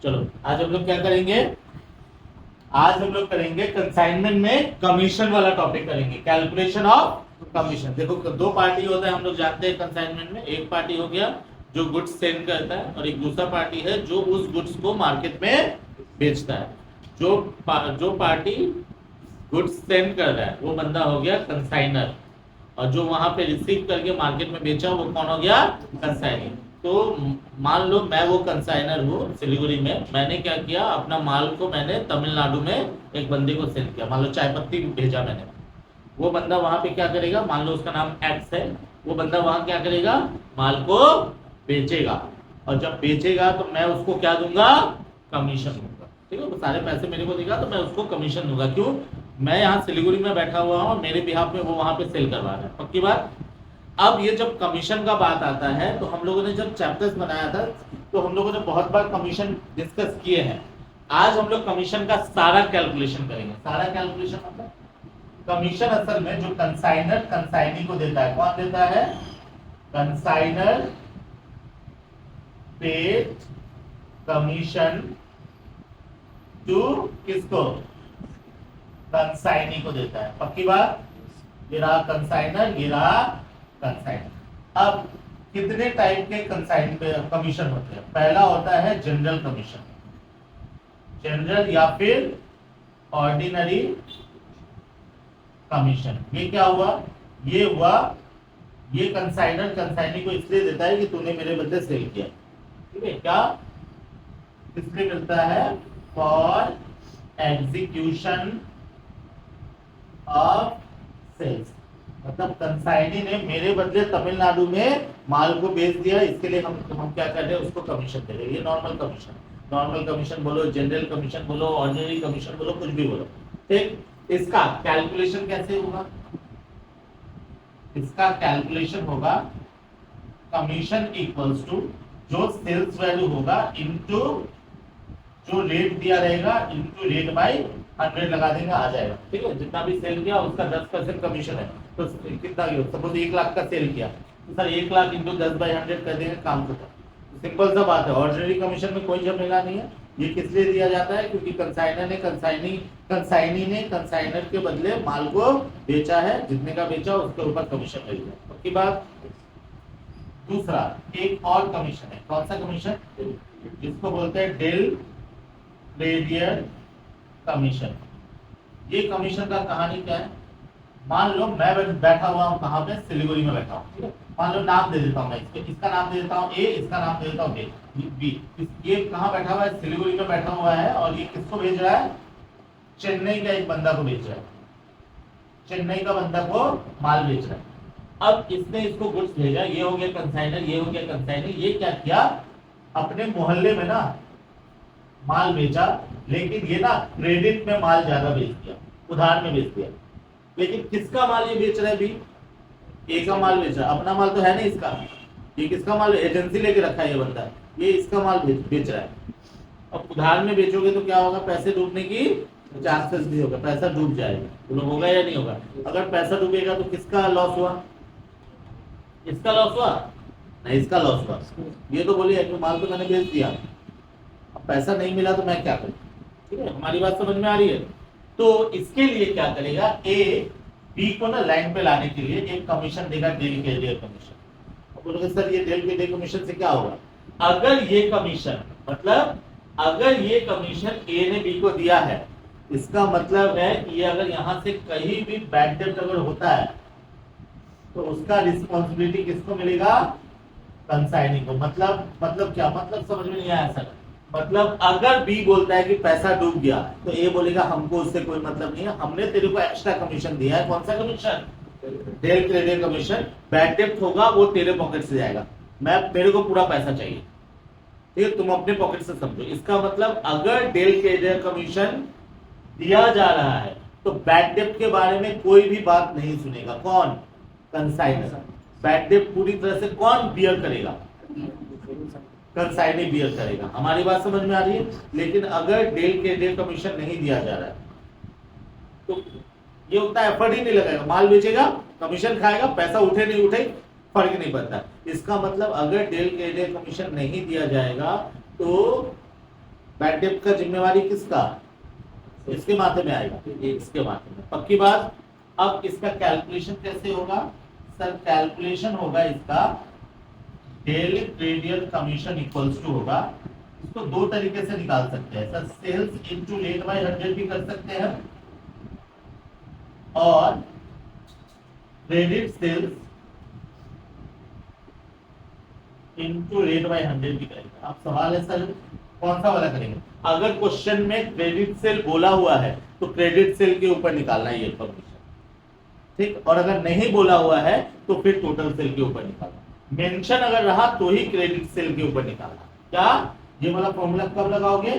चलो आज हम लोग क्या करेंगे, आज हम लोग करेंगे कंसाइनमेंट में कमीशन वाला टॉपिक करेंगे, कैलकुलेशन ऑफ कमीशन। देखो दो पार्टी होता है, हम लोग जानते हैं कंसाइनमेंट में। एक पार्टी हो गया जो गुड्स सेंड करता है और एक दूसरा पार्टी है जो उस गुड्स को मार्केट में बेचता है। जो पार्टी गुड्स सेंड कर रहा है वो बंदा हो गया कंसाइनर, और जो वहां पे रिसीव करके मार्केट में बेचा वो कौन हो गया, कंसाइनी। तो मान लो मैं वो कंसाइनर हूँ सिलीगुड़ी में, मैंने क्या किया, अपना माल को मैंने तमिलनाडु में एक बंदे को सेल किया, मान लो चाय पत्ती भेजा मैंने। वो बंदा वहां पे क्या करेगा, मान लो उसका नाम एक्स है, वो बंदा वहां क्या करेगा, माल को बेचेगा, और जब बेचेगा तो मैं उसको क्या दूंगा, कमीशन दूंगा। ठीक है, वो सारे पैसे मेरे को देगा तो मैं उसको कमीशन दूंगा। क्यों, मैं यहाँ सिलीगुड़ी में बैठा हुआ हूँ, मेरे बिहाफ में वो वहां पे सेल करवा रहा है। पक्की बात। अब ये जब कमीशन का बात आता है तो हम लोगों ने जब चैप्टर्स बनाया था तो हम लोगों ने बहुत बार कमीशन डिस्कस किए हैं। आज हम लोग कमीशन का सारा कैलकुलेशन करेंगे। सारा कैलकुलेशन मतलब कमीशन असल में जो कंसाइनर कंसाइनी को देता है, कौन देता है, कंसाइनर पेड कमीशन टू किसको, कंसाइनी को देता है। पक्की बात। ये रहा कंसाइनर, ये रहा कंसाइनर। अब कितने टाइप के कंसाइन कमीशन होते हैं। पहला होता है जनरल कमीशन, जनरल या फिर ऑर्डिनरी कमीशन। ये क्या हुआ, ये हुआ, ये कंसाइनर कंसाइनी को इसलिए देता है कि तूने मेरे बदले सेल किया। ठीक है, क्या इसलिए मिलता है, फॉर एग्जीक्यूशन ऑफ सेल्स। मतलब कंसाइनी ने मेरे बदले तमिलनाडु में माल को बेच दिया, इसके लिए हम क्या कर रहे हैं, उसको कमीशन दे रहे हैं। ये नॉर्मल कमीशन, नॉर्मल कमीशन बोलो, जनरल कमीशन बोलो, ऑर्डिनरी कमीशन बोलो, कुछ भी बोलो। ठीक, इसका कैलकुलेशन कैसे होगा, इसका कैलकुलेशन होगा कमीशन इक्वल्स टू जो सेल्स वैल्यू होगा इनटू जो रेट दिया रहेगा इनटू रेट बाय 100 लगा देंगे, आ जाएगा। ठीक है, जितना भी सेल किया उसका 10% कमीशन है, तो कितना किया, सपोज 1 लाख का सेल किया तो सर 1 लाख इंटू 10/100 कर देंगे, काम खत्म। सिंपल सा बात है। ऑर्डिनरी कमीशन में कोई झमेला नहीं है। ये किस लिए दिया जाता है, क्योंकि कंसाइनर ने कंसाइनी ने कंसाइनर के बदले माल को बेचा है, जितने का बेचा उसके ऊपर कमीशन मिलेगा। पक्की बात। दूसरा एक और कमीशन है, कौन सा कमीशन, जिसको बोलते हैं डेल रेडियर कमीशन। ये कमीशन का कहानी क्या है, मान लो मैं बैठा हुआ हूँ कहाँ पे, सिलीगुड़ी में बैठा हूँ। ठीक है, मान लो नाम दे देता हूँ मैं इसका नाम दे देता हूँ ए, इसका नाम दे देता हूँ बी। ये कहाँ बैठा हुआ है, सिलीगुड़ी में बैठा हुआ है, और ये किसको भेज रहा है, चेन्नई का एक बंदा को भेज रहा है, चेन्नई का बंदा को माल बेच रहा है। अब इसने इसको गुड्स भेजा, ये हो गया कंसाइनर, ये हो गया कंसाइनर। ये क्या किया, अपने मोहल्ले में ना माल बेचा, लेकिन ये ना क्रेडिट में माल ज्यादा बेच दिया, उधार में बेच दिया। लेकिन किसका माल ये बेच रहा है, भी ए का माल बेच रहा है, अपना माल तो है नहीं इसका। ये किसका माल, एजेंसी लेके रखा है ये बंदा, ये इसका माल बेच रहा है। अब उधार में बेचोगे तो क्या होगा, पैसे डूबने की चांसेस भी होगा, पैसा डूब जाएगा। तो होगा या नहीं होगा, अगर पैसा डूबेगा तो किसका लॉस हुआ, इसका लॉस हुआ नहीं, इसका लॉस हुआ। ये तो बोलिए कि माल तो मैंने बेच दिया, अब पैसा नहीं मिला तो मैं क्या करूं। ठीक है, हमारी बात समझ में आ रही है। तो इसके लिए क्या करेगा, ए बी को ना लाइन पे लाने के लिए एक कमीशन देगा, डेल के डे कमीशन। बोलोगे सर ये डेल के डे कमीशन से क्या होगा, अगर ये कमीशन मतलब अगर ये कमीशन ए ने बी को दिया है, इसका मतलब है कि ये अगर यहां से कहीं भी बैड डेब्ट अगर होता है तो उसका रिस्पॉन्सिबिलिटी किसको मिलेगा, कंसाइनी को। मतलब क्या, मतलब समझ में नहीं आया सर। मतलब अगर बी बोलता है कि पैसा डूब गया तो ए बोलेगा हमको उससे कोई मतलब नहीं है, हमने तेरे को एक्स्ट्रा कमीशन दिया है। कौन सा commission, del credit commission. Bad डेब्ट होगा वो तेरे पॉकेट से जाएगा, मेरे को पूरा पैसा चाहिए। ठीक है, तुम अपने पॉकेट से समझो। इसका मतलब अगर डेल क्रेडिट कमीशन दिया जा रहा है तो बैड डेब्ट के बारे में कोई भी बात नहीं सुनेगा, कौन, कंसाइनर। बैड डेब्ट पूरी तरह से कौन बियर करेगा, कंसाइनी बियर करेगा। हमारी बात समझ में आ रही है। लेकिन अगर डेल के डे कमीशन नहीं दिया जा रहा है तो ये उतना एफर्ट ही नहीं लगाएगा, माल बेचेगा, कमीशन खाएगा, पैसा उठे नहीं उठे फर्क नहीं पड़ता। इसका मतलब अगर डेल के डे कमीशन नहीं दिया जाएगा तो बैड डेब्ट का जिम्मेवारी किसका, इसके माथे में आएगा, इसके माथे में, पक्की बात। अब इसका कैलकुलेशन कैसे होगा सर, कैलकुलेशन होगा इसका del credere commission equals to होगा, इसको दो तरीके से निकाल सकते हैं sir, sales into rate by 100 भी कर सकते हैं और credit sales into rate by 100 भी करेंगे। अब सवाल है सर कौन सा वाला करेंगे, अगर क्वेश्चन में क्रेडिट सेल बोला हुआ है तो क्रेडिट सेल के ऊपर निकालना है ये कमीशन, ठीक, और अगर नहीं बोला हुआ है तो फिर टोटल सेल के ऊपर निकालना, मेंशन अगर रहा तो ही क्रेडिट सेल के ऊपर निकालना। क्या ये वाला फॉर्मूला कब लगाओगे,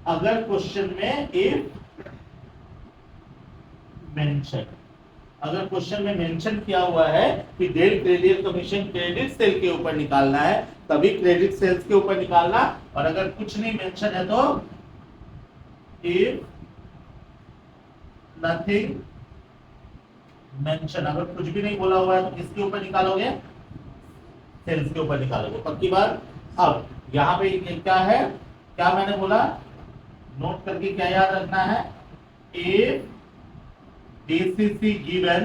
अगर क्वेश्चन में इफ मेंशन, अगर क्वेश्चन में मेंशन किया हुआ है कि del credit commission credit sale के ऊपर निकालना है तभी क्रेडिट सेल्स के ऊपर निकालना, और अगर कुछ नहीं मेंशन है तो इफ नथिंग मेंशन, अगर कुछ भी नहीं बोला हुआ है तो किसके ऊपर निकालोगे, सेल्स के ऊपर निकालोगे, पक्की बात। अब यहाँ पे क्या है, क्या मैंने बोला, नोट करके क्या याद रखना है, if DCC given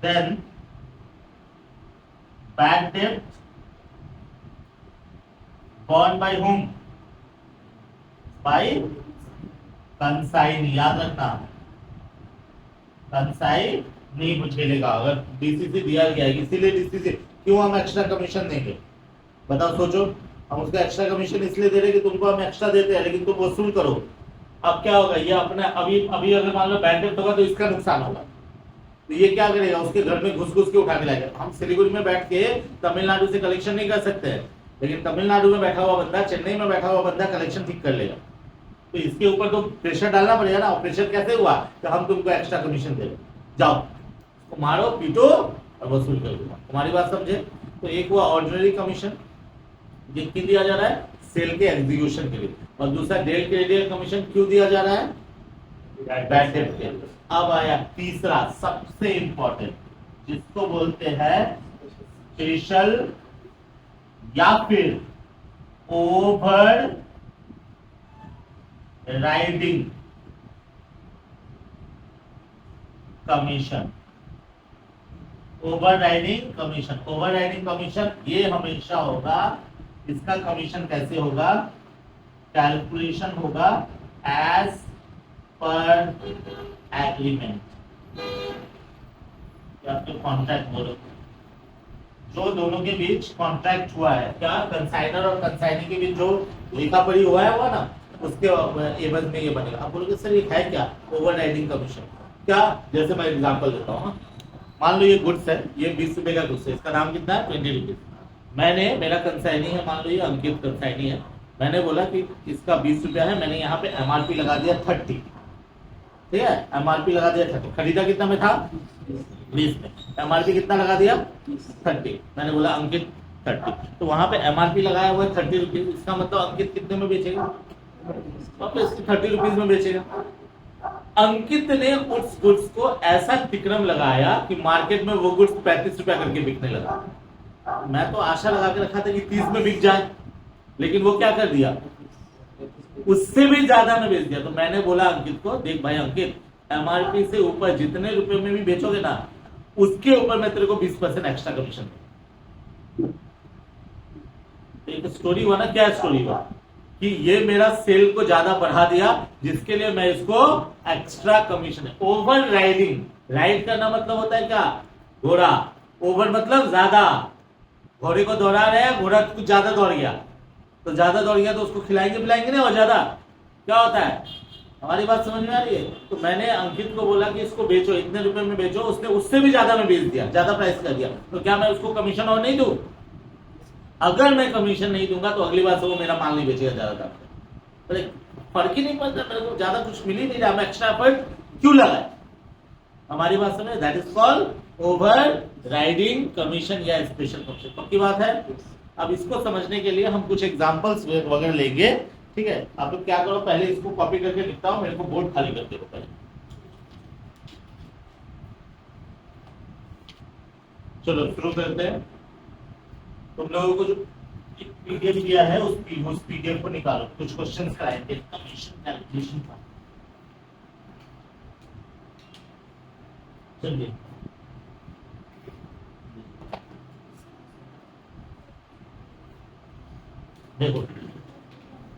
then bad debt borne by whom, by consign, याद रखना कंसाइन नहीं कुछ मिलेगा अगर डीसीसी दिया गया है, इसीलिए डीसीसी क्यों हम एक्स्ट्रा कमीशन देंगे, बताओ सोचो, हम उसका एक्स्ट्रा कमीशन इसलिए दे रहे कि तुमको हम एक्स्ट्रा देते हैं लेकिन तुम वसूल करो। अब क्या होगा, ये अपना अभी अभी अगर मान लो बैड डेब्ट होगा तो इसका नुकसान होगा, तो ये क्या करेगा, उसके घर में घुस घुस के उठा के लाएगा। हम सिलीगुड़ी में बैठ के तमिलनाडु से कलेक्शन नहीं कर सकते हैं, लेकिन तमिलनाडु में बैठा हुआ बंदा, चेन्नई में बैठा हुआ बंदा कलेक्शन ठीक कर लेगा, तो इसके ऊपर तो प्रेशर डालना पड़ेगा ना। प्रेशर कैसे हुआ कि हम तुमको एक्स्ट्रा कमीशन दे, जाओ तो मारो पीटो और वसूल कर दो, तुम्हारी बात समझे। तो एक हुआ ऑर्डिनरी कमीशन, ये क्यों दिया जा रहा है, सेल के एग्जीक्यूशन के लिए, और दूसरा डेल क्रेडिट कमीशन क्यों दिया जा रहा है, बैड डेब्ट के लिए। अब आया तीसरा सबसे इंपॉर्टेंट, जिसको बोलते हैं स्पेशल या फिर over riding commission. Over riding commission, over riding commission ये हमेशा होगा, इसका कमीशन कैसे होगा, कैलकुलेशन होगा एज पर एग्रीमेंट या फिर कॉन्ट्रैक्ट बोलो, जो दोनों के बीच कॉन्ट्रैक्ट हुआ है, क्या कंसाइनर और कंसाइनी के बीच जो लिखा पढ़ी हुआ है वो ना, उसके एवज में ये बनेगा। आप बोलोगे सर ये है क्या, ओवर राइडिंग कमीशन, क्या, जैसे मैं एग्जांपल देता हूँ, मान लो ये गुड्स है, ये 20 रुपए का गुड्स है, इसका दाम कितना है 20 रुपीज, मैंने, मेरा कंसाइनी है, मान लो ये अंकित कंसाइनी है, मैंने बोला कि इसका 20 रुपया है, मैंने यहाँ पे एमआरपी लगा दिया 30, ठीक है, एमआरपी लगा दिया 30, खरीदा कितना में था 20 में, एमआरपी कितना लगा दिया 30, मैंने बोला अंकित 30, तो वहां पे एमआरपी लगाया हुआ है 30 रुपीज, इसका मतलब अंकित कितने में बेचेगा, वापस 30 रुपीज में बेचेगा। अंकित ने उस गुड्स को ऐसा तिक्रम लगाया कि मार्केट में वो गुड्स 35 रुपया करके बिकने लगा। मैं तो आशा लगा के रखा था कि 30 में बिक जाए, लेकिन वो क्या कर दिया, उससे भी ज्यादा में बेच दिया। तो मैंने बोला अंकित को, देख भाई अंकित, एमआरपी से ऊपर जितने रुपए में भी बेचोगे ना, उसके ऊपर मैं तेरे को 20% एक्स्ट्रा कमीशन दूंगा। एक स्टोरी हुआ ना, क्या स्टोरी हुआ कि ये मेरा सेल को ज्यादा बढ़ा दिया, जिसके लिए मैं इसको extra commission, over riding, ride करना मतलब होता है क्या, घोड़ा, ओवर मतलब ज्यादा, घोड़े को दौड़ा रहे हैं, घोड़ा कुछ ज्यादा दौड़ गया, तो ज्यादा दौड़ गया तो उसको खिलाएंगे पिलाएंगे ना, और ज्यादा क्या होता है, हमारी बात समझ में आ रही है। तो मैंने अंकित को बोला कि इसको बेचो, इतने रुपए में बेचो, उसने उससे भी ज्यादा में बेच दिया, ज्यादा प्राइस कर दिया, तो क्या मैं उसको कमीशन और नहीं दूं, अगर मैं कमीशन नहीं दूंगा तो अगली बार से वो मेरा माल नहीं बेचेगा ज्यादा, फर्क ही नहीं पड़ता, मेरे को ज्यादा कुछ मिल ही नहीं रहा, मैं एक्स्ट्रा एफर्ट क्यों लगाए, हमारी बात समझ, that is called over riding commission या स्पेशल कमीशन, पक्की बात है। अब इसको समझने के लिए हम कुछ एग्जांपल्स वगैरह लेंगे, ठीक है। आप लोग क्या करो, पहले इसको कॉपी करके लिखता हूं, मेरे को बोर्ड खाली करके दो पहले, चलो शुरू करते हैं। तुम लोगों को जो पीडीएफ दिया है, उस पीडीएफ को निकालो, कुछ क्वेश्चंस कराएंगे कमीशन कैलकुलेशन का। चलिए देखो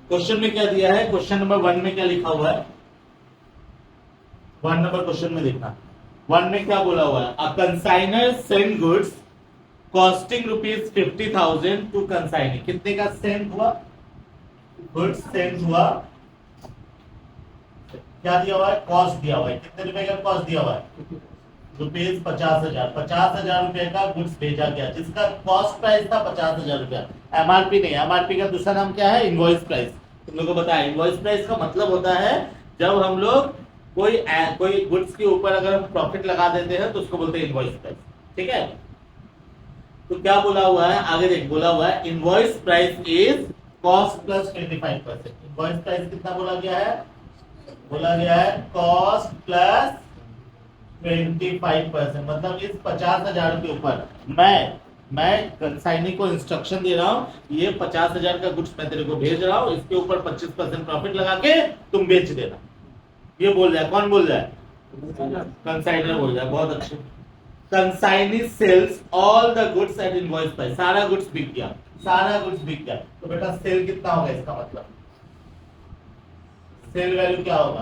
क्वेश्चन में क्या दिया है, क्वेश्चन नंबर 1 में क्या लिखा हुआ है, 1 नंबर क्वेश्चन में देखना, 1 में क्या बोला हुआ है, a consignor send goods costing ₹50,000 to consignee. कितने का सेंड हुआ, गुड्स सेंड हुआ, क्या दिया हुआ है, कॉस्ट दिया हुआ है, कितने रुपए का कॉस्ट दिया हुआ है, ₹50,000, ₹50,000 का गुड्स भेजा गया, जिसका कॉस्ट प्राइस था ₹50,000। एमआरपी नहीं, एमआरपी का दूसरा नाम क्या है, इनवॉइस प्राइस। तुम लोगों को बताया इनवॉइस प्राइस का मतलब होता है जब हम लोग कोई गुड्स के ऊपर अगर हम प्रॉफिट लगा देते हैं तो उसको बोलते हैं इनवॉइस प्राइस। ठीक है, तो क्या बोला हुआ है आगे देख, बोला हुआ है invoice price is cost plus 25%। Invoice price कितना बोला गया है, बोला गया है कॉस्ट प्लस 25%। मतलब इस 50,000 के ऊपर मैं कंसाइनी को इंस्ट्रक्शन दे रहा हूं, ये 50,000 का गुड्स मैं तेरे को भेज रहा हूं, इसके ऊपर 25% प्रॉफिट लगा के तुम बेच देना। ये बोल रहा है, कौन बोल रहा है, कंसाइनर बोल रहा है। बहुत अच्छे, consignee sells all the goods at invoice price. सारा गुड्स बिक गया, सारा गुड्स बिक गया, तो बेटा सेल कितना होगा, इसका मतलब सेल वैल्यू क्या होगा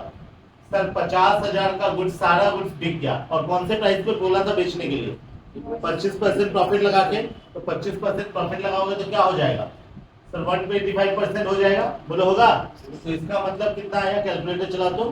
सर, 50,000 का गुड्स, सारा गुड्स बिक गया, और कौन से प्राइस पे बोला था बेचने के लिए, 25% प्रॉफिट लगा के। तो 25% प्रॉफिट लगाओगे तो क्या हो जाएगा सर, 125% हो जाएगा, बोलो होगा। तो इसका मतलब कितना आया, कैलकुलेटर चला तो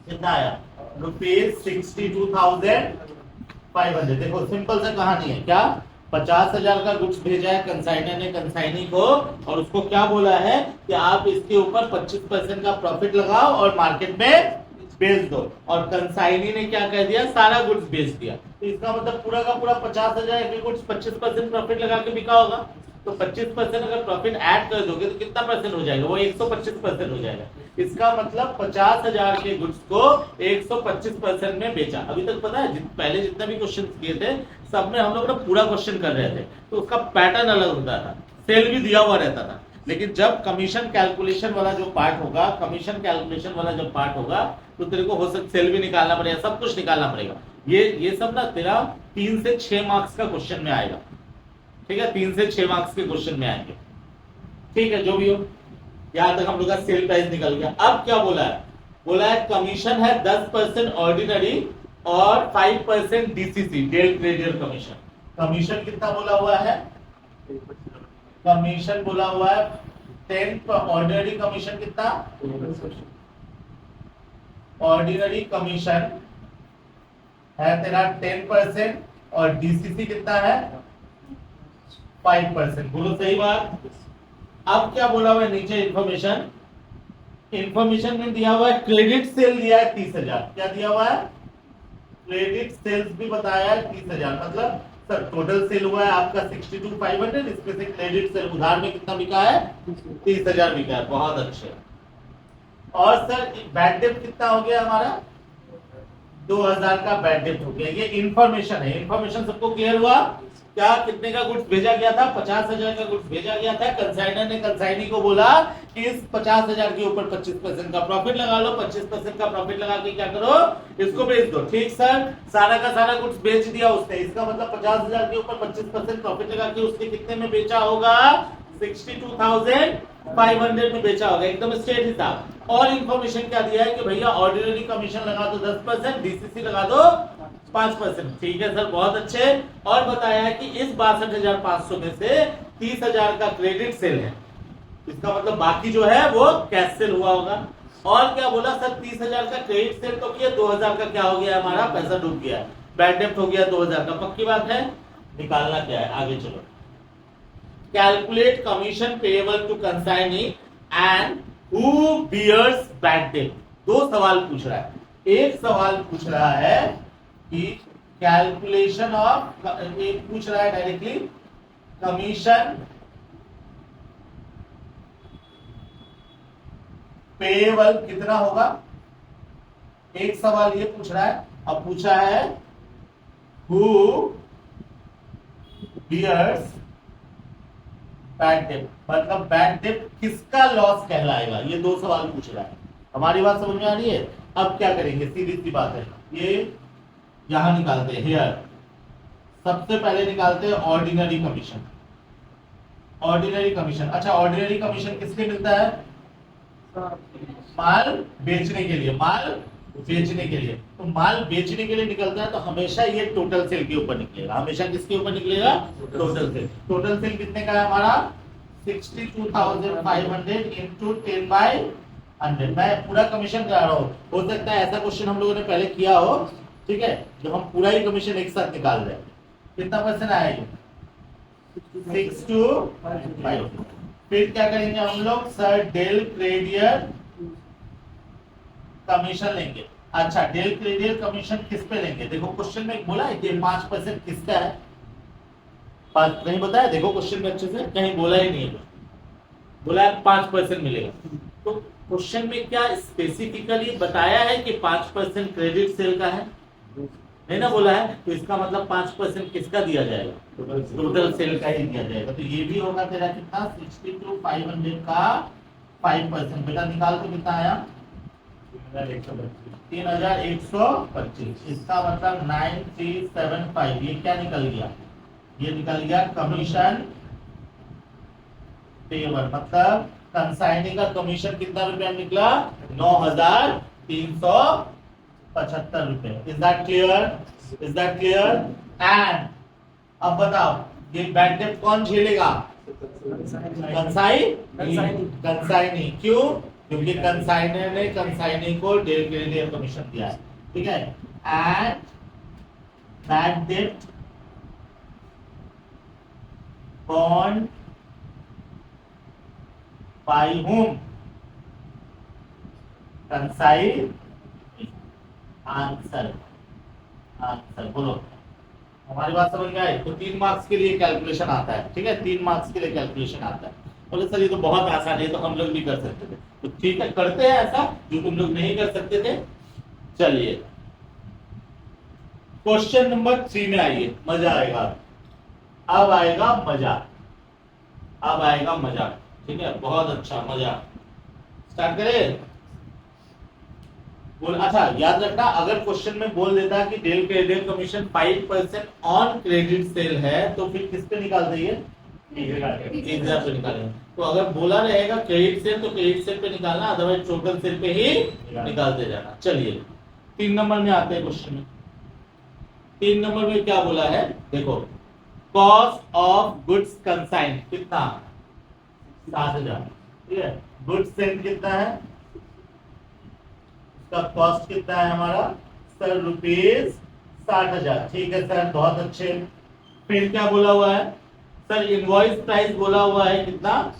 कितना आया, ₹62,500। देखो सिंपल सा कहानी है, क्या 50,000 का गुड्स भेजा है कंसाइनर ने कंसाइनी को, और उसको क्या बोला है कि आप इसके ऊपर 25% का प्रॉफिट लगाओ और मार्केट में बेच दो, और कंसाइनी ने क्या कह दिया, सारा गुड्स बेच दिया। तो इसका मतलब पूरा का पूरा 50,000 के गुड्स 25% प्रॉफिट लगा के बिका होगा। तो 25% अगर प्रॉफिट ऐड कर दोगे तो कितना परसेंट हो जाएगा, वो 125% हो जाएगा। इसका मतलब 50,000 के गुड्स को 125% में बेचा। अभी तक पता है पहले जितने भी क्वेश्चन किए थे सब में हम लोग ना पूरा क्वेश्चन कर रहे थे, तो उसका पैटर्न अलग होता था, सेल भी दिया हुआ रहता था। लेकिन जब कमीशन कैलकुलेशन वाला जो पार्ट होगा, कमीशन कैलकुलेशन वाला जो पार्ट होगा, तो तेरे को हो सकता सेल भी निकालना पड़ेगा, सब कुछ निकालना पड़ेगा। ये सब ना तेरा 3 से 6 मार्क्स का क्वेश्चन में आएगा। ठीक है, 3 से 6 मार्क्स के क्वेश्चन में आएंगे। ठीक है, जो भी हो, यहां तक हम लोग का सेल प्राइस निकल गया। अब क्या बोला है, बोला है कमीशन है 10% ऑर्डिनरी और 5% DCC, del credere commission. Commission कितना बोला हुआ है, कमीशन बोला हुआ है 10। ऑर्डिनरी कमीशन कितना, ऑर्डिनरी कमीशन है तेरा 10% और डीसीसी कितना है 5%। बोलो सही बात। अब क्या बोला हुआ है नीचे, इंफॉर्मेशन, इंफॉर्मेशन में दिया हुआ है क्रेडिट सेल दिया है 30,000। क्या दिया हुआ है, क्रेडिट सेल्स भी बताया है 30,000। मतलब सर टोटल सेल हुआ है आपका 62,500, इसमें से क्रेडिट सेल उधार में कितना बिका है, 30,000 बिका है। बहुत अच्छे। और सर बैड डेप्ट कितना हो गया हमारा, 2,000 का बैड डेप्ट हो गया। ये इंफॉर्मेशन है, इंफॉर्मेशन सबको क्लियर हुआ। क्या कितने का गुड्स भेजा गया था, 50,000 का गुड्स भेजा गया था। कंसाइनर ने कंसाइनी को बोला कि इस 50,000 के ऊपर 25% का प्रॉफिट लगा लो, 25% का प्रॉफिट लगा के क्या करो, इसको बेच दो। ठीक सर, सारा का सारा गुड्स बेच दिया उसने, इसका मतलब 50,000 के ऊपर 25% प्रॉफिट लगा के उसने कितने में बेचा होगा, 62,500 में बेचा होगा। एकदम स्ट्रेट हिसाब। और इंफॉर्मेशन क्या दिया है कि भैया ऑर्डिनरी कमीशन लगा दो 10%, डीसीसी लगा दो 5%। ठीक है सर, बहुत अच्छे। और बताया है कि इस 62,500 में से 30,000 का क्रेडिट सेल है, इसका मतलब बाकी जो है वो कैश सेल हुआ होगा। और क्या बोला सर, 30,000 का क्रेडिट सेल तो किया, 2,000 का क्या हो गया, हमारा पैसा डूब गया, बैड डेप्ट हो गया 2,000 का। पक्की बात है, निकालना क्या है, आगे चलो। Calculate commission payable to consignee and who bears bad डेप्ट। दो सवाल पूछ रहा है। एक सवाल पूछ रहा है कि कैलकुलेशन ऑफ, एक पूछ रहा है डायरेक्टली कमीशन पेएबल कितना होगा, एक सवाल ये पूछ रहा है। अब पूछा है हु बियर्स बैड डेट मतलब बैड डेट किसका लॉस कहलाएगा, ये दो सवाल पूछ रहा है। हमारी बात समझ में आ रही है। अब क्या करेंगे, सीधी सी बात है, ये यहां निकालते हैं हेयर। सबसे पहले निकालते हैं ऑर्डिनरी कमीशन। ऑर्डिनरी कमीशन, अच्छा ऑर्डिनरी कमीशन किसके मिलता है, माल बेचने के लिए, माल बेचने के लिए। तो माल बेचने के लिए निकलता है तो हमेशा ये टोटल सेल के ऊपर निकलेगा, हमेशा किसके ऊपर निकलेगा, टोटल सेल। टोटल सेल कितने का है हमारा 62,500 इंटू 10/100। मैं पूरा कमीशन करा रहा हूँ, हो सकता है ऐसा क्वेश्चन हम लोगों ने पहले किया हो, ठीक है, जो हम पूरा ही कमीशन एक साथ निकाल रहे हैं। कितना परसेंट आएगा 6 to 5। फिर क्या करेंगे हम लोग, सर डेल क्रेडियर कमीशन लेंगे। अच्छा डेल क्रेडियर कमीशन किस पे लेंगे, देखो क्वेश्चन में बोला है कि 5% किसका है, नहीं बताया, देखो क्वेश्चन में अच्छे से कहीं बोला ही नहीं है, बोला है 5% मिलेगा। तो क्वेश्चन में क्या स्पेसिफिकली बताया है कि 5% क्रेडिट सेल का है, नहीं ना बोला है, तो इसका मतलब 5% किसका दिया जाएगा, टोटल सेल का ही दिया जाएगा। तो ये भी होगा तेरा कितना 62,500 का 5%। बेटा निकाल तो कितना आया 3,125। इसका मतलब 9375। ये क्या निकल गया, ये निकल गया कमीशन पेबल, मतलब कंसाइनिंग का कमीशन कितना रुपया निकला 9,375 रुपए। Is that clear, is that clear. And अब बताओ ये बैड डेट कौन झेलेगा, कंसाइनी। क्यों, क्योंकि कंसाइनर ने कंसाइनी को डेल क्रेडिट कमीशन दिया है, ठीक है। And bad debt bond by whom, consign. Answer, answer बोलो, हमारी बात समझ में आई। तो 3 मार्क्स के लिए कैलकुलेशन आता है, ठीक है, 3 मार्क्स के लिए कैलकुलेशन आता है। बोले सर ये तो बहुत आसान है, तो हम लोग भी कर सकते थे, तो ठीक है करते हैं ऐसा जो तुम लोग नहीं कर सकते थे। चलिए क्वेश्चन नंबर 3 में आइए, मजा आएगा, अब आएगा मजा, अब आएगा मजा, ठीक है, बहुत अच्छा मजा। स्टार्ट करें, बोल। अच्छा याद रखना, अगर क्वेश्चन में बोल देता कि del credit commission 5% on credit sale है, तो फिर किस पे निकाल देंगे, एग्जाम पे निकालेंगे। तो अगर बोला रहेगा क्रेडिट सेल तो क्रेडिट सेल पे निकालना, अदरवाइज टोटल सेल पे ही निकालते जाना। चलिए 3 नंबर में आते हैं क्वेश्चन में। 3 नंबर में क्या बोला है, देखो कॉस्ट ऑफ गुड्स कंसाइन कितना 7,000, ठीक है। गुड्स सेल कितना है, उसका कॉस्ट कितना है हमारा सर ₹60,000, ठीक है सर बहुत अच्छे। फिर क्या बोला हुआ है सर, इनवॉइस प्राइस बोला हुआ है कितना,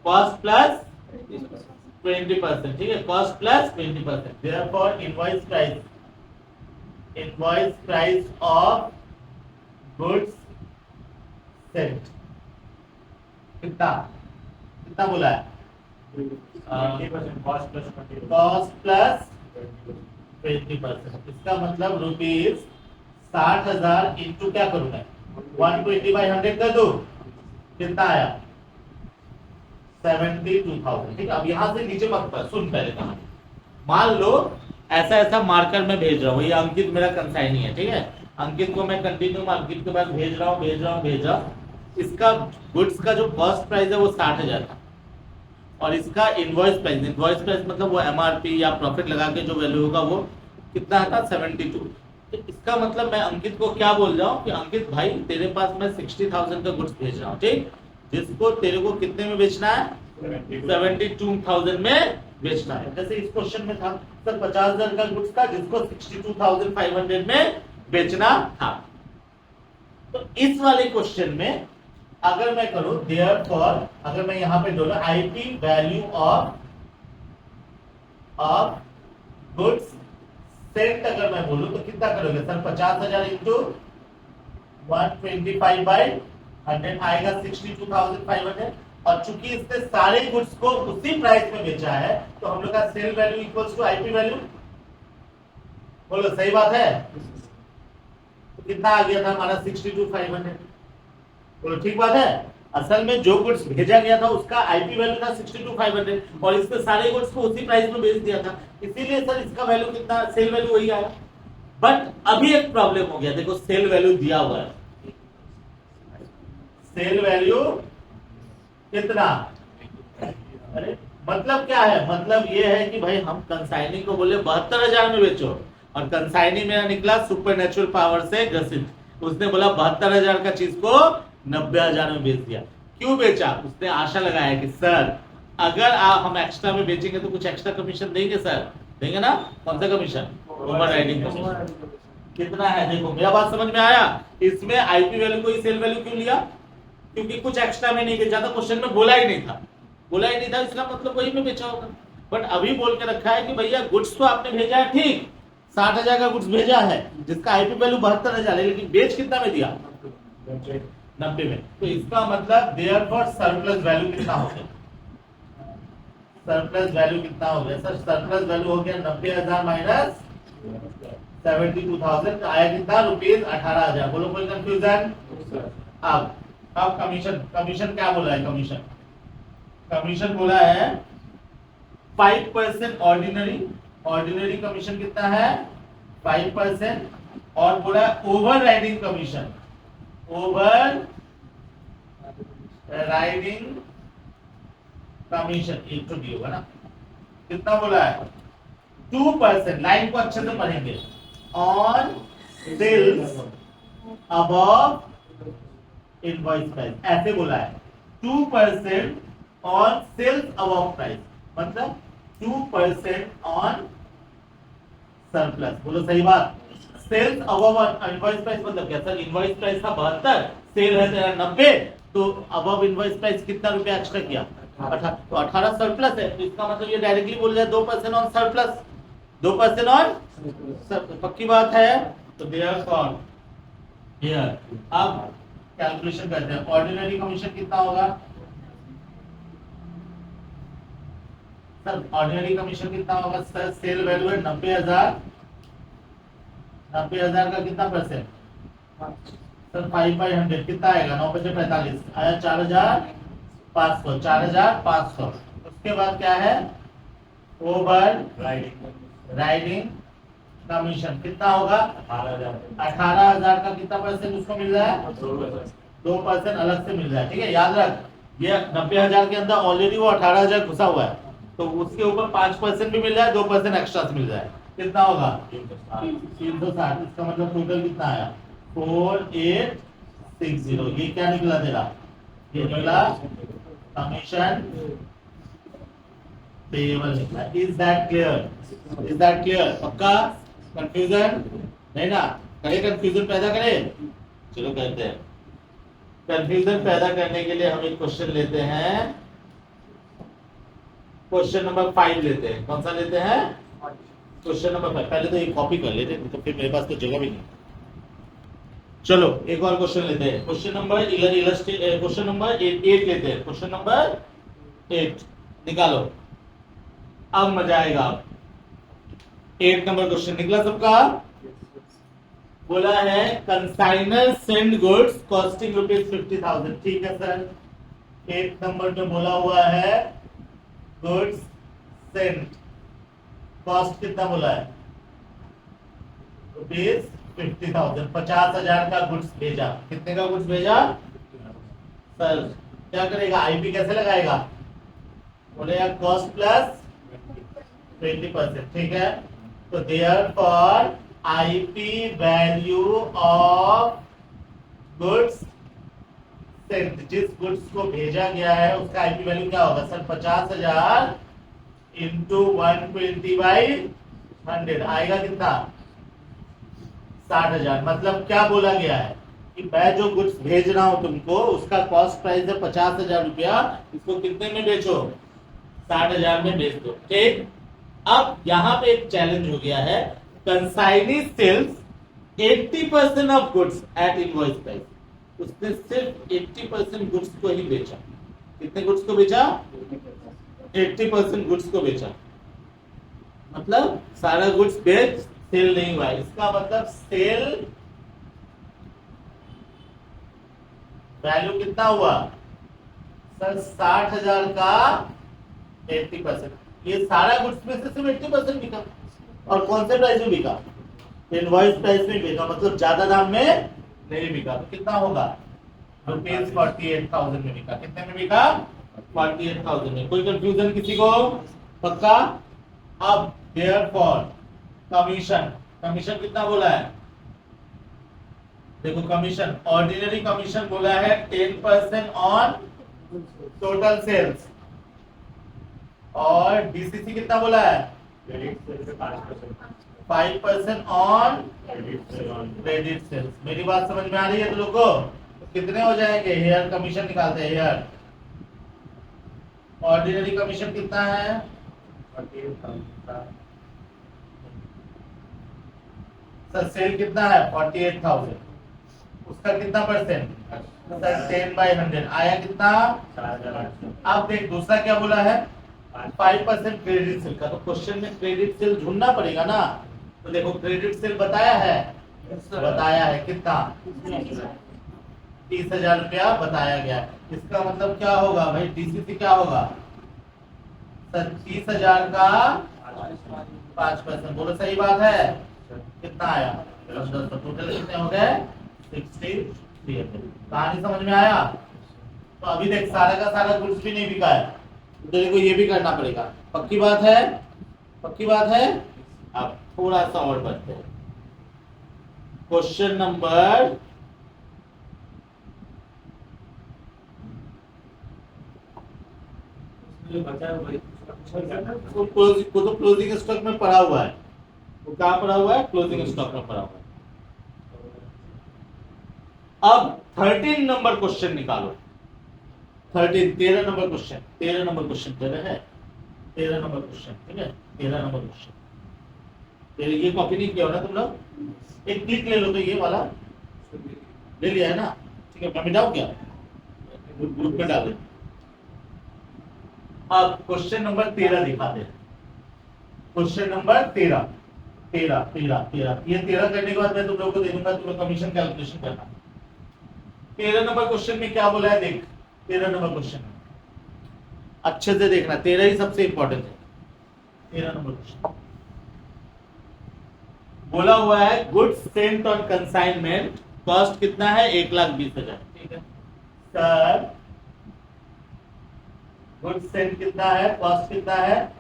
कॉस्ट प्लस 20%, ठीक है, cost plus 20%। Therefore invoice price of goods sailed कितना, कितना बोला है, कॉस्ट प्लस 20%। इसका मतलब ₹60,000 इंटू क्या करूंगा 120/100 कर दो, कितना आया 72,000, ठीक है। अब यहां से नीचे मत पढ़, सुन पहले कहानी। मान लो ऐसा ऐसा मार्कर में भेज रहा हूँ, ये अंकित मेरा कंसाइनी है, ठीक है, अंकित को मैं कंटिन्यू अंकित के पास भेज रहा हूँ। इसका गुड्स का जो कॉस्ट प्राइस है वो 60,000 था, और इसका इनवॉइस प्राइस मतलब वो एमआरपी या प्रॉफिट लगा के जो वैल्यू होगा वो कितना था 72। तो इसका मतलब मैं अंकित को क्या बोल रहा हूँ कि अंकित भाई तेरे पास मैं 60,000 का गुड्स भेज रहा हूँ, ठीक, जिसको तेरे को कितने में बेचना है 72,000 में बेचना है। जैसे इस क्वेश्चन में था सर 50,000 का गुड्स था जिसको 62,500 में बेचना था। तो इस वाले क्वेश्चन में अगर मैं करूं देयरफॉर, अगर मैं यहां पे dollar IP value of goods sailed अगर मैं बोलूं तो कितना करोगे सर 50,000 इंटू 125/100 आएगा 62,500। और चूंकि इसने सारे गुड्स को उसी प्राइस में बेचा है तो हम लोग का sale value equals to IP value, बोलो सही बात है। तो कितना आ गया था हमारा 62,500, बोलो ठीक बात है। असल में जो गुड्स भेजा गया था उसका आईपी वैल्यू था 62,500 और इसने सारे गुड्स को उसी प्राइस में बेच दिया था, इसीलिए सर इसका वैल्यू कितना, सेल वैल्यू वही आया। बट अभी एक प्रॉब्लम हो गया, देखो सेल वैल्यू दिया हुआ है, सेल वैल्यू कितना, अरे मतलब क्या है, मतलब ये है कि भाई हम कंसाइनी को बोले 72,000 में बेचो और कंसाइनी मेरा निकला सुपर नेचुरल पावर से ग्रसित, उसने बोला 72,000 का चीज को 90,000 में बेच दिया। क्यों बेचा, उसने आशा लगाया कि सर अगर हम एक्स्ट्रा में बेचेंगे तो कुछ एक्स्ट्रा कमीशन देंगे सर, देंगे ना, कौन सा कमीशन, ओवर राइडिंग कमीशन कितना है। देखो मेरा बात समझ में आया, इसमें आईपी वैल्यू को ही सेल वैल्यू क्यों लिया, क्योंकि कुछ एक्स्ट्रा में नहीं बेचा था, क्वेश्चन में बोला ही नहीं था, बोला ही नहीं था, इसका मतलब वही में बेचा होगा। बट अभी बोल के रखा है कि भैया गुड्स तो आपने भेजा है ठीक, 60,000 का गुड्स भेजा है जिसका आईपी वैल्यू 72,000 है, लेकिन बेच कितना में दिया, 90 में। तो इसका मतलब देयरफॉर सरप्लस वैल्यू कितना हो गया, सरप्लस वैल्यू कितना हो गया सर, सरप्लस वैल्यू हो गया 90,000 माइनस 72,000, आया कितना रुपीज 18,000। बोलो कोई कंफ्यूजन। अब कमीशन, कमीशन क्या बोला है, कमीशन, कमीशन बोला है 5% ऑर्डिनरी, ऑर्डिनरी कमीशन कितना है 5%, और बोला over riding commission, over riding commission एक तो दिया होगा ना, कितना बोला है 2%, लाइन को अच्छे से पढ़ेंगे, on sales above invoice price, ऐसे बोला है 2% ऑन सेल्स अबव प्राइस, मतलब 2% ऑन सरप्लस। बोलो सही बात, सेल्स अबव इनवॉइस प्राइस मतलब क्या सर, इनवॉइस प्राइस था 72, सेल है तेरा 90, तो अबव इनवॉइस प्राइस कितना रुपया एक्स्ट्रा किया, तो 18 सरप्लस है, तो इसका मतलब ये डायरेक्टली बोल जाए 2% ऑन सरप्लस, 2% ऑन, पक्की बात है। तो देयरफॉर हियर अब कैलकुलेशन करते हैं, ऑर्डिनरी कमीशन कितना होगा सर, ऑर्डिनरी कमीशन कितना होगा सर, सेल वैल्यू है 90,000, 90,000 का कितना परसेंट सर 5/100 कितना आएगा, 9/45 आया 4,500, 4,500। उसके बाद क्या है ओवर राइडिंग कमीशन कितना होगा 18,000 का कितना परसेंट उसको मिल रहा है, 2% अलग से मिल रहा है, ठीक है। याद रख ये 90,000 के अंदर ऑलरेडी वो 18,000 घुसा हुआ है, तो उसके ऊपर 5% भी मिल रहा है, 2% एक्स्ट्रा से मिल रहा है, कितना होगा 360, इसका मतलब टोटल कितना आया 4860। ये क्या निकला तेरा, ये निकला कमीशन पेएबल निकला। Is that clear, is that clear, पक्का, कंफ्यूजन नहीं ना, करे कंफ्यूजन पैदा करे, चलो कहते हैं कंफ्यूजन पैदा करने के लिए हम एक क्वेश्चन लेते हैं, क्वेश्चन नंबर 5 लेते हैं, कौन सा लेते हैं क्वेश्चन नंबर 5, पहले तो एक कॉपी कर लेते तो फिर मेरे पास तो जगह भी नहीं। चलो एक और क्वेश्चन लेते हैं, क्वेश्चन नंबर 8 लेते हैं, क्वेश्चन नंबर 8 निकालो, अब मजा आएगा। 8 नंबर क्वेश्चन निकला सबका, बोला है कंसाइनर सेंड गुड्स कॉस्टिंग ₹50,000, ठीक है सर। 8 नंबर में बोला हुआ है गुड्स सेंड, कॉस्ट कितना बोला है ₹50,000, 50,000 का गुड्स भेजा, कितने का गुड्स भेजा सर, क्या करेगा आईपी कैसे लगाएगा, बोलेगा कॉस्ट प्लस 20%, ठीक है। तो therefore IP value of goods Saint, जिस गुड्स को भेजा गया है उसका आईपी वैल्यू क्या होगा सर, 50,000 इंटू 120/100 आएगा कितना 60,000। मतलब क्या बोला गया है कि मैं जो गुड्स भेज रहा हूं तुमको उसका कॉस्ट प्राइस है 50,000 रुपया, इसको कितने में बेचो 60,000 में बेच दो, ठीक। अब यहां पे एक चैलेंज हो गया है, consignee sells 80% of goods at invoice price, उसने सिर्फ 80% गुड्स को ही बेचा, कितने गुड्स को बेचा 80% गुड्स को बेचा, मतलब सारा गुड्स बेच सेल नहीं हुआ, इसका मतलब सेल वैल्यू कितना हुआ सर 60,000 का 80%। ये सारा गुड्स में से सिर्फ 80% बिका, और कौन से प्राइस में बिका? इनवॉइस प्राइस में बिका, मतलब ज्यादा दाम में नहीं बिका। तो कितना होगा? ₹48,000 में बिका। कितने में बिका? 48,000 में। कोई कंफ्यूजन किसी को? पक्का? अब देयरफॉर कमीशन, कमीशन कितना बोला है? देखो कमीशन, ऑर्डिनरी कमीशन बोला है 10% ऑन टोटल सेल्स, और डीसीसी कितना बोला है? 5% ऑन क्रेडिट सेल्स। मेरी बात समझ में आ रही है तुम लोग को? कितने हो जाएंगे? हेयर कमीशन निकालते हैं। हेयर ऑर्डिनरी कमीशन कितना है? सर सेल कितना है? 48,000। उसका कितना परसेंट? सर 10/100 आया कितना? 4,000। अब देख दूसरा क्या बोला है? 5% क्रेडिट सेल का। तो क्वेश्चन में क्रेडिट सेल ढूंढना पड़ेगा ना। तो देखो क्रेडिट सेल बताया है, बताया है कितना? 30,000 रुपया बताया गया। इसका मतलब क्या होगा भाई? डीसीसी क्या होगा? सर 30,000 का 5%। बोलो सही बात है। कितना आया? 1500। टोटल कितने हो गए? 6300। कहानी समझ में आया? तो अभी देख सारा का सारा गुड्स भी नहीं बिका है, तो देखो ये भी करना पड़ेगा। पक्की बात है? पक्की बात है। अब थोड़ा सा और बढ़ते हैं। क्वेश्चन नंबर तो क्लोजिंग स्टॉक में पड़ा हुआ है। वो कहाँ पड़ा हुआ है? क्लोजिंग स्टॉक में पड़ा हुआ है। अब 13 नंबर क्वेश्चन निकालो। 13 नंबर क्वेश्चन, 13 नंबर क्वेश्चन दे रहे हैं। 13 नंबर क्वेश्चन, ठीक है? 13 नंबर क्वेश्चन। ये कॉपी नहीं किया हो ना तुम लोग? एक क्लिक ले लो तो ये वाला ले लिया है ना? ठीक है, मैं मिटाऊं क्या? ग्रुप में डाल दे। अब क्वेश्चन नंबर 13 दिखाते हैं। Question number 13 13 13 13। ये 13 करने के बाद मैं तुम लोगों को दे दूंगा, तुम लोग कमीशन कैलकुलेशन करना। 13 नंबर क्वेश्चन में क्या बोला है देख। 13 नंबर क्वेश्चन में अच्छे से देखना, 13 ही सबसे इंपॉर्टेंट है। 13 नंबर क्वेश्चन बोला हुआ है goods Saint on consignment cost कितना है? 1,20,000। ठीक है सर, गुड्स सेंट कितना है? कॉस्ट कितना है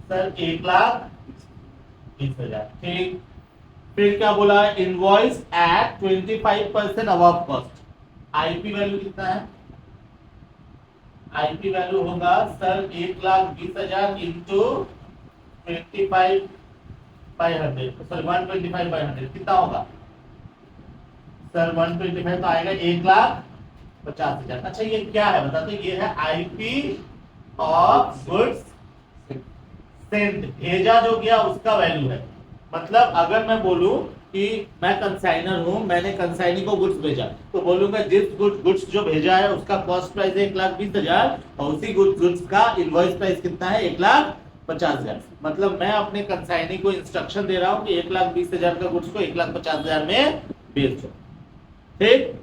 सर? 1,20,000। ठीक, फिर क्या बोला? Invoice at 25% above cost. IP value कितना है? आईपी वैल्यू होगा सर 1,20,000 इंटू 25/100, सर 125/100 कितना होगा सर? 125 तो आएगा 1,50,000। अच्छा ये क्या है बता दो? ये है आईपी ऑफ गुड्स सेंट, भेजा जो गया उसका वैल्यू है। मतलब अगर मैं बोलूं कि मैं कंसाइनर हूं, मैंने कंसाइनी को गुड्स भेजा, तो बोलूंगा जिस गुड्स जो भेजा है उसका कॉस्ट प्राइस है 1,20,000, और उसी गुड्स का इनवॉइस प्राइस कितना है? 1,50,000। मतलब मैं अपने कंसाइनी को इंस्ट्रक्शन दे रहा हूं कि 1,20,000 का गुड्स को 1,50,000 में बेच दो। ठीक,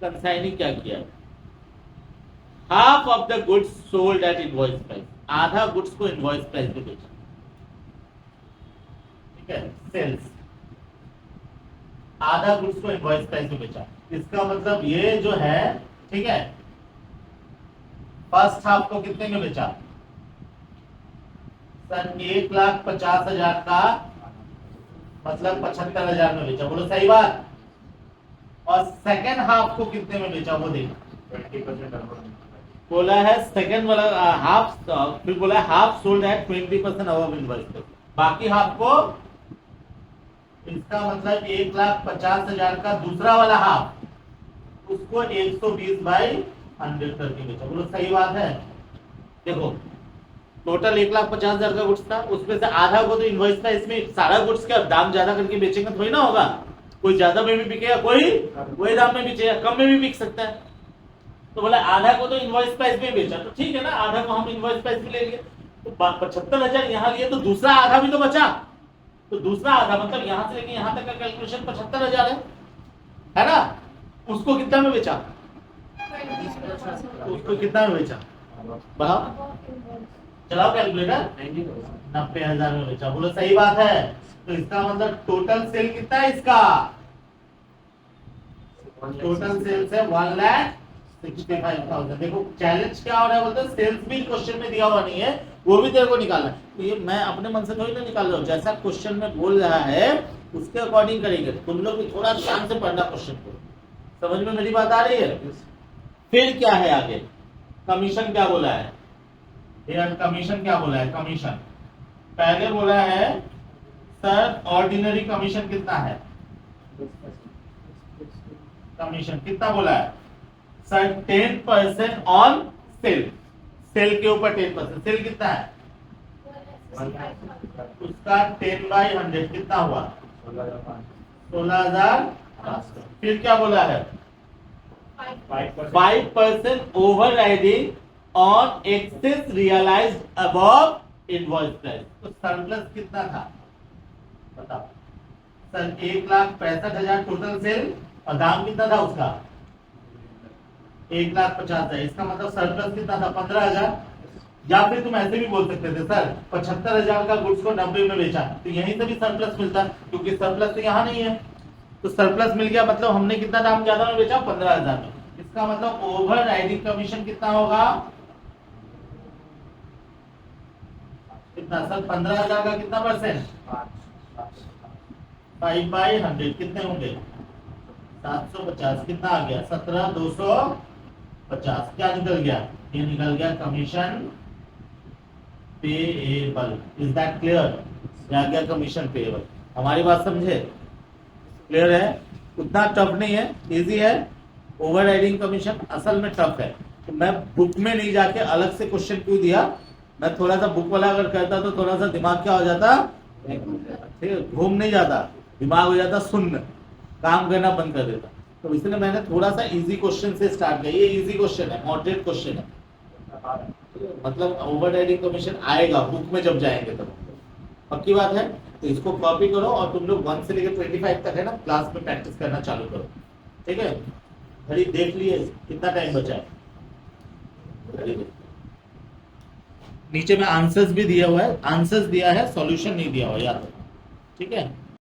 कंसाइनी क्या किया? Half of the goods sold at invoice price, आधा गुड्स को इनवॉइस प्राइस पे बेचा। ठीक है, सेल्स आधा गुड्स को इनवॉइस प्राइस पे बेचा। इसका मतलब ये जो है, ठीक है, फर्स्ट हाफ को कितने में बेचा सर? 1,50,000 का, मतलब 75,000 में बेचा। बोलो सही बात। और सेकेंड हाफ को कितने में बेचा वो देखो। 20% बोला है सेकेंड वाला हाफ, फिर बोला है half sold at 20% above invoice price. बाकी हाफ को, इसका मतलब 1,50,000 का दूसरा वाला हाफ उसको 120/100 करके बेचा। बोलो सही बात है। देखो टोटल 1,50,000 का गुड्स था, उसमें से आधा को तो इनवॉइस प्राइस में, सारा गुड्स का दाम ज्यादा करके बेचेंगे थोड़ी ना होगा। कोई ज्यादा में भी बिकेगा, कोई वही दाम में बेचेगा, कम में भी बिक सकता है। तो बोला आधा को तो इनवॉइस प्राइस में बेचा, तो ठीक है ना, आधा को हम इनवॉइस प्राइस में ले लिए। तो 75,000 यहाँ लिए, तो दूसरा आधा भी तो बचा। तो दूसरा आधा मतलब यहां से लेके यहां तक का कैलकुलेशन 75,000 है ना? उसको कितना में बेचा? उसको कितना में बेचा? बढ़ाओ, चलाओ कैलकुलेटर। 90,000 में बेचा। बोलो सही बात है। तो इसका मतलब टोटल सेल कितना है इसका? टोटल सेल्स है 1,65,000। देखो चैलेंज क्या हो रहा है, बोलते हैं सेल्स भी क्वेश्चन में दिया हुआ नहीं है, वो भी तेरे को निकालना है। तो ये मैं अपने मन से थोड़ी ना निकाल रहा हूँ, जैसा क्वेश्चन में बोल रहा है उसके अकॉर्डिंग करेंगे। तुम लोग भी थोड़ा ध्यान से पढ़ना क्वेश्चन को। समझ में मेरी बात आ रही है? फिर क्या है आगे? कमीशन क्या बोला है यार? कमीशन क्या बोला है? कमीशन पहले बोला है सर ऑर्डिनरी कमीशन कितना है? कमीशन कितना बोला है सर? 10% on sale. सेल के ऊपर 10%। सेल कितना है उसका? 10/100 कितना हुआ? 16,000। फिर क्या बोला है? 5% overriding on excess realised above invoice price. तो सरप्लस कितना था बताओ सर? 1,65,000 टोटल सेल और दाम कितना था उसका? 1,50,000। इसका मतलब सरप्लस कितना था? 15,000। या फिर तुम ऐसे भी बोल सकते थे सर 75,000 का गुड्स को 90 में बेचा, तो यहीं से भी सरप्लस मिलता, क्योंकि सरप्लस तो यहाँ नहीं है। तो सरप्लस मिल गया, मतलब हमने कितना दाम ज्यादा में बेचा? 15,000 में। इसका मतलब ओवर राइडिंग कमीशन कितना होगा? कितना सर? 15,000 का कितना परसेंट? 5/100 कितने होंगे? 750। कितना आ गया? 17,250। क्या निकल गया? ये निकल गया commission payable. Is that clear? आ गया कमीशन पेएबल। हमारी बात समझे? क्लियर है? उतना टफ नहीं है, इजी है। ओवर राइडिंग कमीशन असल में टफ है। तो मैं बुक में नहीं जाके अलग से क्वेश्चन क्यों दिया? मैं थोड़ा सा बुक वाला अगर करता तो थोड़ा सा दिमाग क्या हो जाता? ठीक है, घूम नहीं जाता, दिमाग हो जाता शून्य, काम करना बंद कर देता। तो इसलिए मैंने थोड़ा सा इजी क्वेश्चन से स्टार्ट किया। ये इजी क्वेश्चन है, मॉडरेट क्वेश्चन है। मतलब ओवर राइडिंग कमीशन आएगा बुक में जब जाएंगे तब, पक्की बात है। तो इसको कॉपी करो और तुम लोग 1 से लेकर 25 तक है ना, क्लास में प्रैक्टिस करना चालू करो। ठीक है? घड़ी देख लिए कितना टाइम बचा है? घड़ी देख। नीचे में आंसर्स भी दिया हुआ है, आंसर्स दिया है, सॉल्यूशन नहीं दिया हुआ याद रखो। ठीक है?